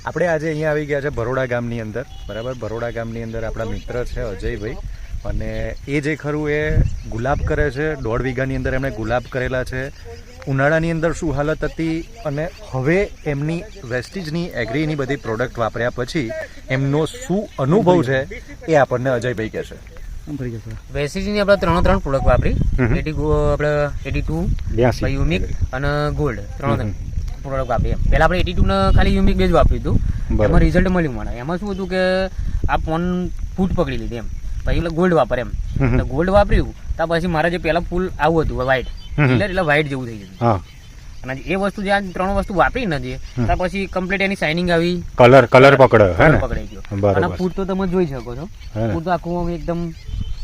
આપણે આજે અહીંયા આવી ગયા છે બરોડા ગામની અંદર, બરાબર. બરોડા ગામની અંદર આપણા મિત્ર છે અજયભાઈ, અને એ જે ખરું એ ગુલાબ કરે છે. 1.5 વીઘાની અંદર એમણે ગુલાબ કરેલા છે. ઉનાળાની અંદર શું હાલત હતી અને હવે એમની વેસ્ટીજની એગ્રીની બધી પ્રોડક્ટ વાપર્યા પછી એમનો શું અનુભવ છે એ આપણને અજયભાઈ કહેશે. વેસ્ટીજની આપણે ત્રણ પ્રોડક્ટ વાપરી, આપણે 82 યુમિક અને ગોલ્ડ ત્રણ પ્રોડક્ટ વાપરી. પહેલા આપણે 82 ને ખાલી યુમિક બેઝ વાપર્યું હતું, એમાં રિઝલ્ટ મળ્યું મને. એમાં શું હતું કે આ ફોન ફૂટ પકડી લીધી એમ. પછી એટલે ગોલ્ડ વાપરે એમ, ગોલ્ડ વાપર્યું તો પછી મારા જે પેલા ફૂલ આવું હતું વ્હાઈટ, એટલે વ્હાઈટ જેવું થઈ ગયું. અને એ વસ્તુ જે આ 3 વસ્તુ વાપરી નથી ત્યાર પછી કમ્પ્લીટ એની શાઇનિંગ આવી, કલર પકડાઈ ગયો. અને ફૂટ તો તમે જોઈ શકો છો, ફૂટ તો આખું એકદમ,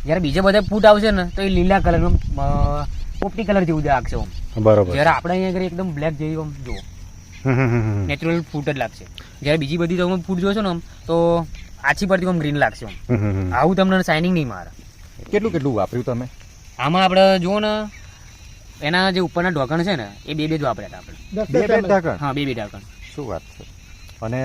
જયારે બીજા બધા ફૂટ આવશે ને તો એ લીલા કલરનું પોપટી કલર જેવું લાગશે. બરોબર. જયારે આપણે અહીંયા એકદમ બ્લેક જેવી આમ જુઓ, નેચરલ ફૂટ જ લાગશે. જયારે બીજી બધી તમે ફૂટ જોશો ને તો આછી પરથી આમ ગ્રીન લાગશે. આવું તમને શાઇનિંગ નહીં મારે. કેટલું વાપર્યું તમે આમાં? આપણે જુઓ ને એના જે ઉપરના ઢોકણ છે ને એ બે જ વાપર્યા હતા આપણે. હા, બે ઢાંકણ. શું વાત છે. અને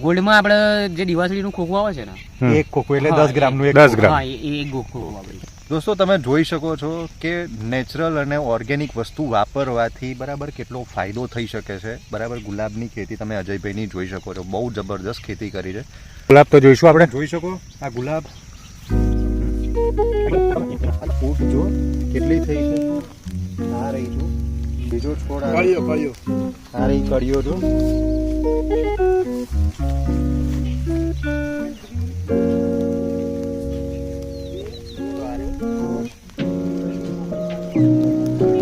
ગોલ્ડમાં આપણે જે દિવાસળીનું ખોખું આવે છે ને, એક ખોખું એટલે 10 ગ્રામનું 10 ગ્રામ. હા, એ એક ખોખું વાપરી. દોસ્તો, તમે જોઈ શકો છો કે નેચરલ અને ઓર્ગેનિક વસ્તુ વાપરવાથી બરાબર કેટલો ફાયદો થઈ શકે છે. બરાબર. ગુલાબની ખેતી તમે અજયભાઈની જોઈ શકો છો, બહુ જબરદસ્ત ખેતી કરી છે. ગુલાબ તો જોઈશું આપણે. જોઈ શકો આ ગુલાબ ફૂટ જો કેટલી થઈ છે. આ રહી છું, બીજો છોડ આ રહી કળીઓ જો.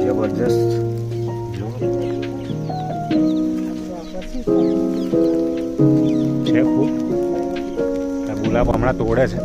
જબરજસ્ત જો છે ફૂટ. આ ગુલાબ હમણાં તોડે છે.